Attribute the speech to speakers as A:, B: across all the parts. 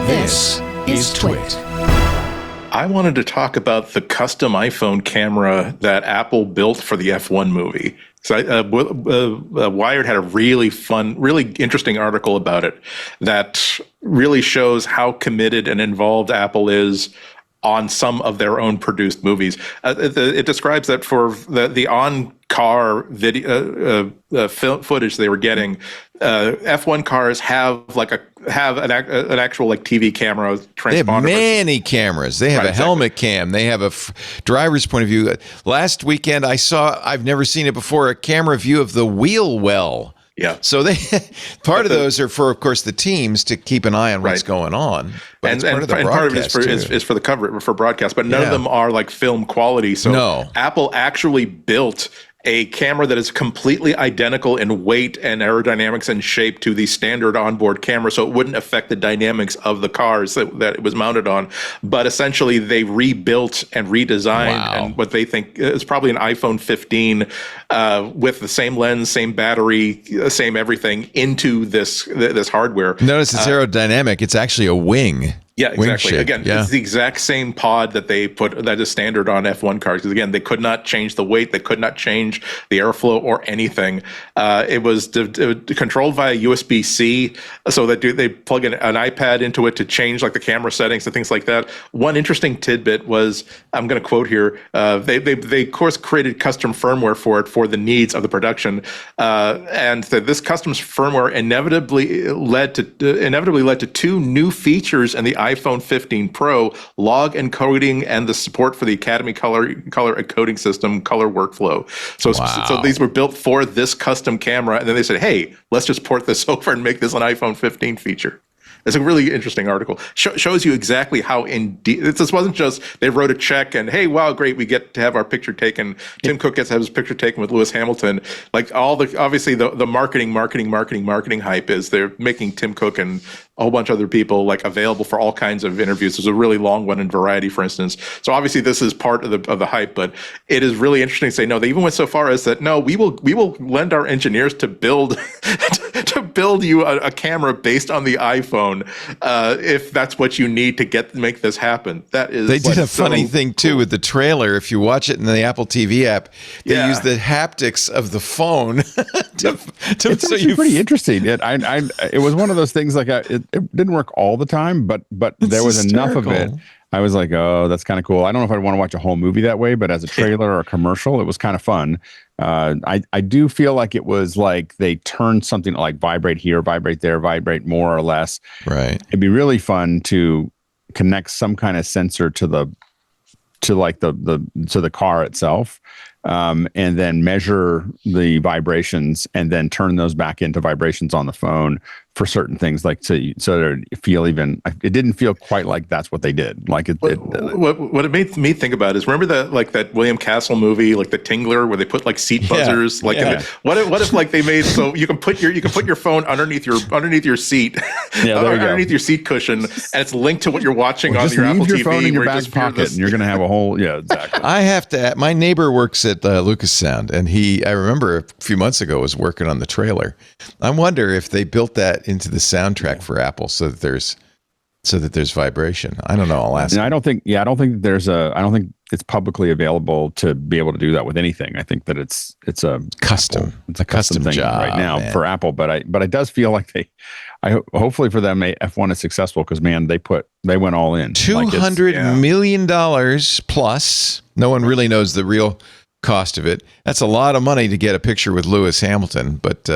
A: This is TWiT.
B: I wanted to talk about the custom iPhone camera that Apple built for the F1 movie. So Wired had a really fun, really interesting article about it that really shows how committed and involved Apple is on some of their own produced movies. It describes that for the on-car video film footage they were getting, F1 cars have an actual like TV camera transponder.
C: They have many cameras. They have a helmet cam. They have a driver's point of view. Last weekend I've never seen it before, a camera view of the wheel well.
B: Yeah.
C: So part of those are for, of course, the teams to keep an eye on what's going on. But
B: part of it is for the cover for broadcast, but none of them are like film quality. So Apple actually built a camera that is completely identical in weight and aerodynamics and shape to the standard onboard camera, so it wouldn't affect the dynamics of the cars that it was mounted on. But essentially, they rebuilt and redesigned and what they think is probably an iPhone 15 with the same lens, same battery, same everything into this hardware.
C: Notice it's aerodynamic. It's actually a wing.
B: Yeah, exactly. Again, it's the exact same pod that they put that is standard on F1 cars. Because again, they could not change the weight, they could not change the airflow or anything. It was controlled via USB-C, so that they plug an iPad into it to change like the camera settings and things like that. One interesting tidbit was, I'm going to quote here, they of course created custom firmware for it for the needs of the production, and this custom firmware inevitably led to two new features in the iPhone 15 Pro: log encoding and the support for the Academy color encoding system color workflow. So these were built for this custom camera, and then they said, hey, let's just port this over and make this an iPhone 15 feature. It's a really interesting article. Shows you exactly how this wasn't just they wrote a check and, hey, wow, great, we get to have our picture taken. Tim Cook gets to have his picture taken with Lewis Hamilton. Like obviously the marketing hype is they're making Tim Cook and a whole bunch of other people like available for all kinds of interviews. There's a really long one in Variety, for instance. So obviously this is part of the hype, but it is really interesting to say, no, they even went so far as that, no, we will lend our engineers to build you a camera based on the iPhone if that's what you need to make this happen. That is.
C: They did a funny thing too with the trailer. If you watch it in the Apple TV app, they use the haptics of the phone.
D: It's actually pretty interesting. It was one of those things like it didn't work all the time, but there was enough of it. I was like, oh, that's kind of cool. I don't know if I'd want to watch a whole movie that way, but as a trailer or a commercial, it was kind of fun. I do feel like it was like they turned something like vibrate here, vibrate there, vibrate more or less.
C: Right.
D: It'd be really fun to connect some kind of sensor to the car itself, and then measure the vibrations and then turn those back into vibrations on the phone for certain things, like so that it didn't feel quite like that's what they did. Like
B: what it made me think about is, remember that William Castle movie, like The Tingler, where they put like seat buzzers, what if like they made so you can put your phone underneath your seat, underneath your seat cushion, and it's linked to what you're watching on your Apple TV.
D: Phone in your back pocket, and you're going to have a whole exactly.
C: I have to. My neighbor works at Lucas Sound, and I remember a few months ago was working on the trailer. I wonder if they built that into the soundtrack for Apple so that there's vibration. I don't know. I'll ask.
D: I don't think it's publicly available to be able to do that with anything. I think that it's a
C: custom.
D: It's a custom thing
C: job
D: right now for Apple. But it does feel like hopefully for them F1 is successful, because man, they went all in.
C: $200 million plus. No one really knows the real cost of it. That's a lot of money to get a picture with Lewis Hamilton, but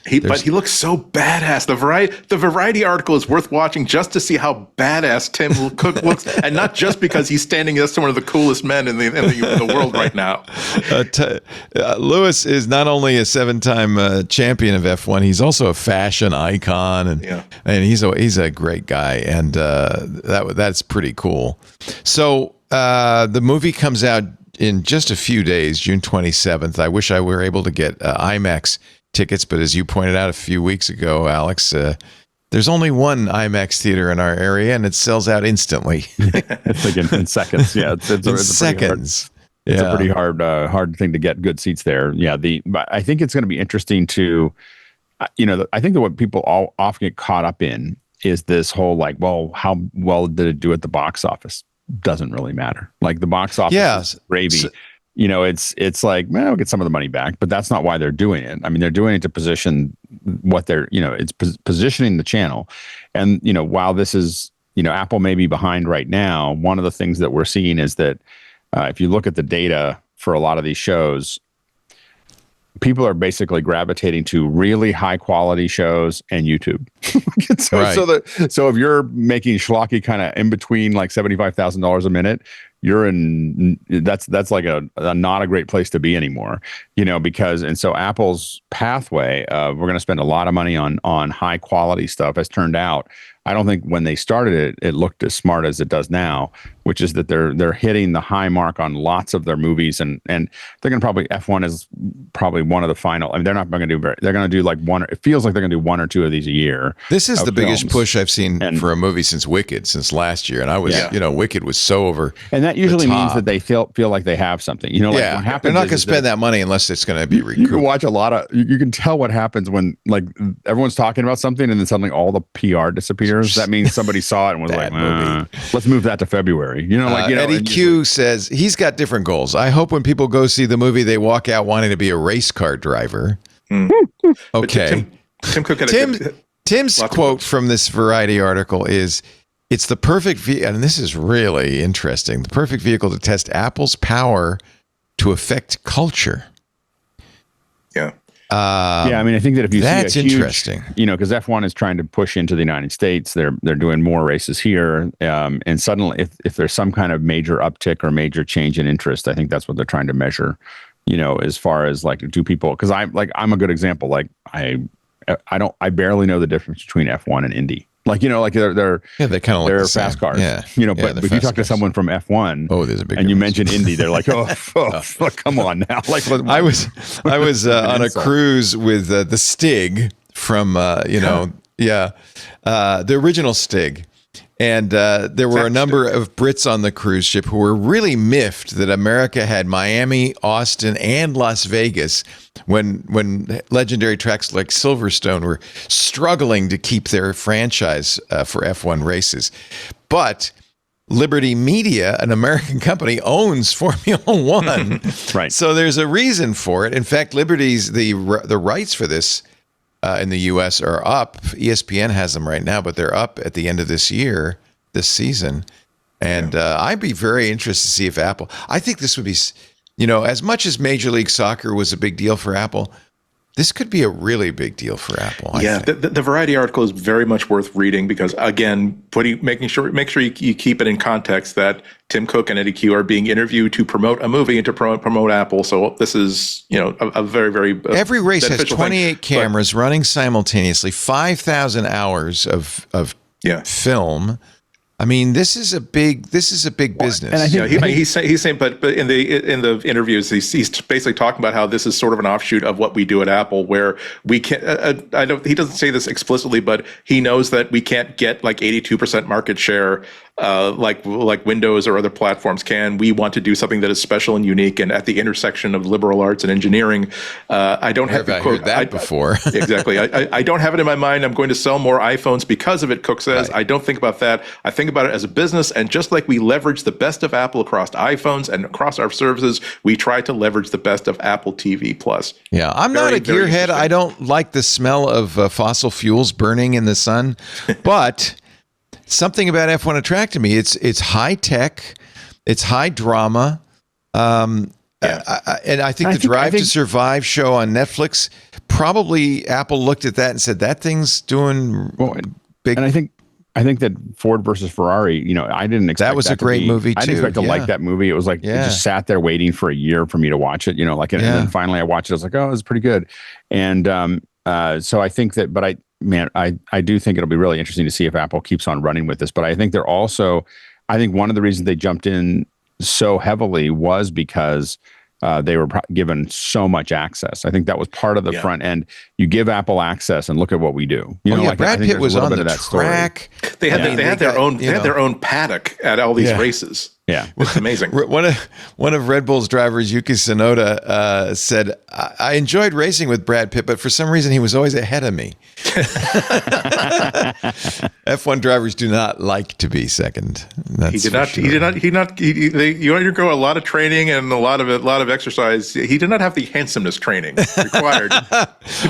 B: he looks so badass. The Variety article is worth watching just to see how badass Tim Cook looks, and not just because he's standing next to one of the coolest men in the world right now.
C: Lewis is not only a 7-time champion of F1, he's also a fashion icon, and he's a great guy, and that's pretty cool. So the movie comes out in just a few days, June 27th. I wish I were able to get IMAX tickets, but as you pointed out a few weeks ago, Alex, there's only one IMAX theater in our area, and it sells out instantly.
D: It's like in seconds. Yeah, it's
C: seconds.
D: It's a pretty hard thing to get good seats there. Yeah, but I think it's going to be interesting to, I think that what people all often get caught up in is this whole like, well, how well did it do at the box office? Doesn't really matter. Like the box office is gravy. So, it's like, well, we'll get some of the money back, but that's not why they're doing it. I mean, they're doing it to position what they're, it's positioning the channel. And, while this is, Apple may be behind right now, one of the things that we're seeing is that if you look at the data for a lot of these shows, people are basically gravitating to really high quality shows and YouTube. So if you're making schlocky kind of in between like $75,000 a minute, you're in that's like a not a great place to be anymore, because and so Apple's pathway of we're going to spend a lot of money on high quality stuff has turned out. I don't think when they started it looked as smart as it does now, which is that they're hitting the high mark on lots of their movies, and they're going to probably F1 is probably one of the final. I mean, they're not going to do they're going to do like one. It feels like they're going to do one or two of these a year.
C: This is the biggest push I've seen for a movie since Wicked, since last year, and I was Wicked was so over.
D: And that usually means that they feel like they have something. Like what happens
C: they're not going to spend that money unless it's going to be recouped.
D: You can watch a lot of. You can tell what happens when like everyone's talking about something and then suddenly all the PR disappears. That means somebody saw it and was like, let's move that to February.
C: Eddie Q says he's got different goals. I hope when people go see the movie, they walk out wanting to be a race car driver. Okay.
B: Tim Cook had
C: Tim's quote from this Variety article is, it's the perfect and this is really interesting, the perfect vehicle to test Apple's power to affect culture.
B: Yeah.
D: I mean, I think that if you
C: that's
D: see a huge,
C: interesting,
D: because F1 is trying to push into the United States, they're doing more races here, and suddenly, if there's some kind of major uptick or major change in interest, I think that's what they're trying to measure. As far as like, do people? Because I'm a good example. Like I barely know the difference between F1 and Indy. Like they're
C: kind of
D: they're fast cars. But if you talk to someone from F1,
C: there's a big
D: and you mention Indy, they're like, come on now. Like
C: I was on a cruise with the Stig from the original Stig. And there were a number of Brits on the cruise ship who were really miffed that America had Miami, Austin, and Las Vegas when legendary tracks like Silverstone were struggling to keep their franchise for F1 races. But Liberty Media, an American company, owns Formula One.
D: Right.
C: So there's a reason for it. In fact, Liberty's the rights for this in the U.S. are up. ESPN has them right now, but they're up at the end of this season. And I'd be very interested to see if Apple, I think this would be, as much as Major League Soccer was a big deal for Apple, this could be a really big deal for Apple.
B: The Variety article is very much worth reading because, again, make sure you keep it in context that Tim Cook and Eddie Q are being interviewed to promote a movie and to promote Apple. So this is, a very, very
C: every race has 28 cameras running simultaneously, 5,000 hours of film. I mean, this is a big business. And
B: I think he's saying, but in the interviews, he's basically talking about how this is sort of an offshoot of what we do at Apple, where we can't. He doesn't say this explicitly, but he knows that we can't get like 82% market share, like Windows or other platforms can. We want to do something that is special and unique, and at the intersection of liberal arts and engineering. I don't have
C: heard that before.
B: Exactly. I don't have it in my mind. I'm going to sell more iPhones because of it. Cook says. Right. I don't think about that. I think about it as a business, and just like we leverage the best of Apple across iPhones and across our services, we try to leverage the best of Apple TV Plus.
C: Yeah, I'm not a gearhead. I don't like the smell of fossil fuels burning in the sun, but something about F1 attracted me. It's high tech, it's high drama, and I think the Drive to Survive show on Netflix, probably Apple looked at that and said that thing's doing big.
D: And I think that Ford versus Ferrari, I didn't expect
C: that was a great movie too.
D: I didn't expect to like that movie. It was like, it just sat there waiting for a year for me to watch it, and then finally I watched it. I was like, oh, it's pretty good. And so I think that, but I do think it'll be really interesting to see if Apple keeps on running with this. But I think I think one of the reasons they jumped in so heavily was because they were given so much access. I think that was part of the front end. You give Apple access and look at what we do.
C: Brad Pitt was on the track.
B: They had their own paddock at all these races.
D: Yeah,
B: it's amazing.
C: One of Red Bull's drivers, Yuki Tsunoda, said, "I enjoyed racing with Brad Pitt, but for some reason he was always ahead of me." F1 drivers do not like to be second.
B: You undergo a lot of training and a lot of exercise. He did not have the handsomeness training required.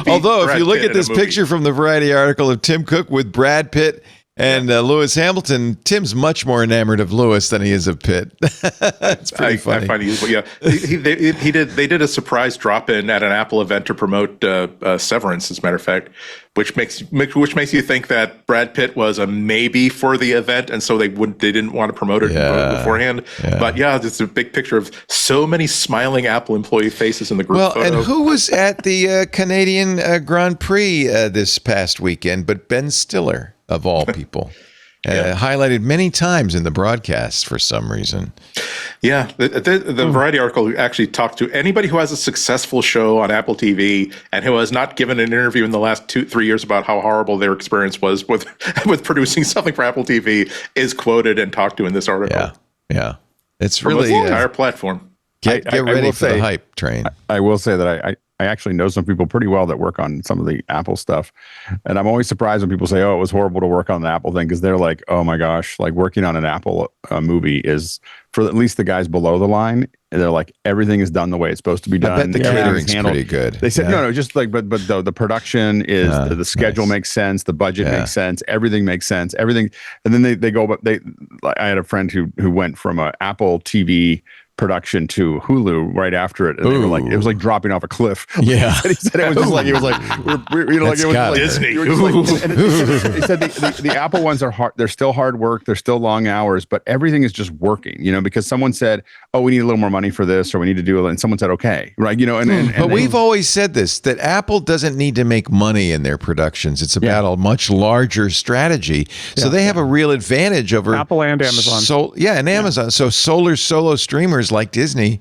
C: Although, if you look at this picture from the Variety article of Tim Cook with Brad Pitt and Lewis Hamilton, Tim's much more enamored of Lewis than he is of Pitt. It's pretty funny.
B: I find it useful. Yeah, they did a surprise drop-in at an Apple event to promote Severance, as a matter of fact, which makes you think that Brad Pitt was a maybe for the event, and so they didn't want to promote it beforehand. Yeah. But yeah, it's a big picture of so many smiling Apple employee faces in the group photo.
C: And who was at the Canadian Grand Prix this past weekend but Ben Stiller? Of all people, highlighted many times in the broadcast for some reason.
B: Yeah, the Variety article actually talked to anybody who has a successful show on Apple TV and who has not given an interview in the last 2-3 years about how horrible their experience was with producing something for Apple TV is quoted and talked to in this article.
C: Yeah, it's really
B: the entire platform.
C: Get ready for the hype train.
D: I will say that I actually know some people pretty well that work on some of the Apple stuff. And I'm always surprised when people say, oh, it was horrible to work on the Apple thing, because they're like, oh my gosh, like working on an Apple movie is, for at least the guys below the line, they're like, everything is done the way it's supposed to be done.
C: I bet the catering's pretty good.
D: They said, no, just like, but the production is, the schedule makes sense, the budget makes sense, everything makes sense, everything. And then they go, but I had a friend who went from a Apple TV production to Hulu right after it, and they were like, it was like dropping off a cliff.
C: Yeah,
D: he said it was just like, it was like, we're like, it was like
B: Disney.
D: He said the Apple ones are hard. They're still hard work. They're still long hours, but everything is just working. Because someone said, oh, we need a little more money for this, or we need to do it, and someone said, okay, right?
C: But we've always said this, that Apple doesn't need to make money in their productions. It's about a much larger strategy. So they have a real advantage over
E: Apple and Amazon.
C: And Amazon. So solo streamers like Disney,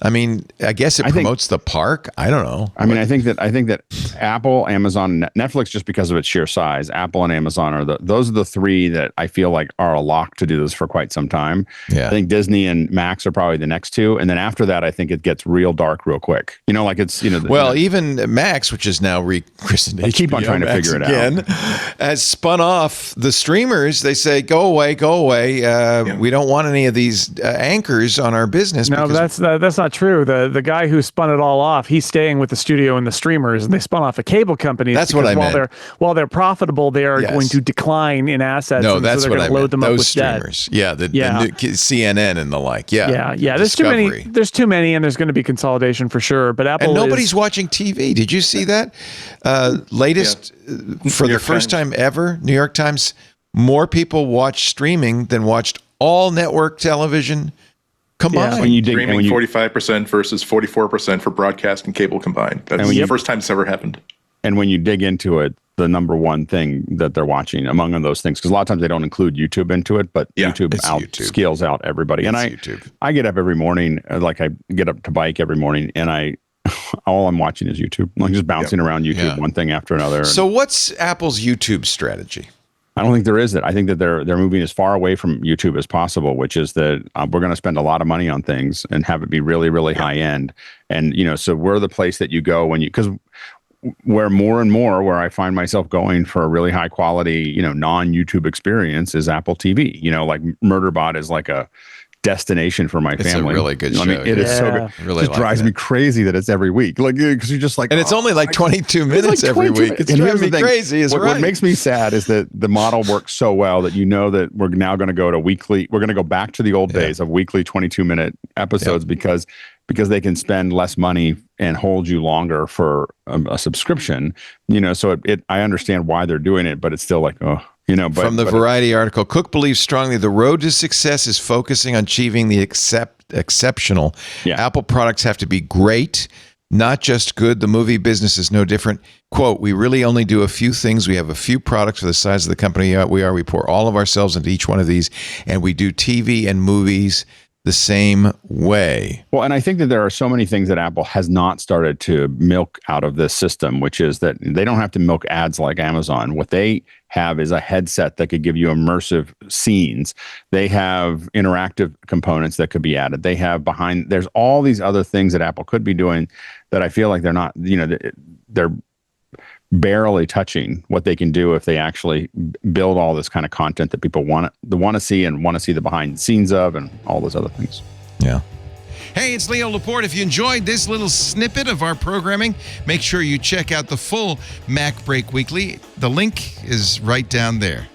C: I mean, I guess it promotes the park. I don't know.
D: I mean, I think that Apple, Amazon, Netflix, just because of its sheer size, Apple and Amazon those are the three that I feel like are a lock to do this for quite some time. Yeah. I think Disney and Max are probably the next two, and then after that, I think it gets real dark real quick. Like it's
C: even Max, which is now rechristened.
D: They keep on trying to figure it out.
C: Has spun off the streamers. They say, go away. We don't want any of these anchors on our business.
E: No, that's not true. The guy who spun it all off, he's staying with the studio and the streamers, and they spun off a cable company.
C: That's what I meant.
E: While they're profitable, they are going to decline in assets.
C: No, that's what I meant.
E: Load them
C: Those
E: up with
C: streamers,
E: debt.
C: The new CNN and the like. Yeah.
E: There's too many. There's too many, and there's going to be consolidation for sure. But Apple
C: and nobody's watching TV. Did you see that? Latest for the first time ever, New York Times. More people watched streaming than watched all network television combined.
B: When you dig, streaming 45% versus 44% for broadcast and cable combined. That's the first time it's ever happened.
D: And when you dig into it, the number one thing that they're watching among those things, because a lot of times they don't include YouTube into it, but YouTube scales out everybody. And I get up every morning, like I get up to bike every morning, and all I'm watching is YouTube. I'm just bouncing around YouTube, one thing after another.
C: So what's Apple's YouTube strategy?
D: I don't think there is that. I think that they're moving as far away from YouTube as possible, which is that we're going to spend a lot of money on things and have it be really, really high end. And, so we're the place that you go because where more and more where I find myself going for a really high quality, non-YouTube experience is Apple TV. Like Murderbot is like a destination for my family.
C: It's a really good show.
D: I mean, it is so good.
C: Really
D: it drives me crazy that it's every week. Like, because you're just like,
C: and it's only like 22 minutes every week. It's driving me crazy.
D: What makes me sad is that the model works so well that that we're now going to go to weekly. We're going to go back to the old days of weekly 22-minute episodes because they can spend less money and hold you longer for a subscription. So I understand why they're doing it, but it's still like,
C: From the Variety article, Cook believes strongly the road to success is focusing on achieving the exceptional. Apple products have to be great, not just good. The movie business is no different. Quote, we really only do a few things. We have a few products for the size of the company we are. We pour all of ourselves into each one of these, and we do TV and movies the same way.
D: Well, and I think that there are so many things that Apple has not started to milk out of this system, which is that they don't have to milk ads like Amazon. What they have is a headset that could give you immersive scenes. They have interactive components that could be added. They have there's all these other things that Apple could be doing that I feel like they're not, they're barely touching what they can do if they actually build all this kind of content that people want to see and want to see the behind the scenes of and all those other things.
C: Yeah. Hey, it's Leo Laporte. If you enjoyed this little snippet of our programming, make sure you check out the full MacBreak Weekly. The link is right down there.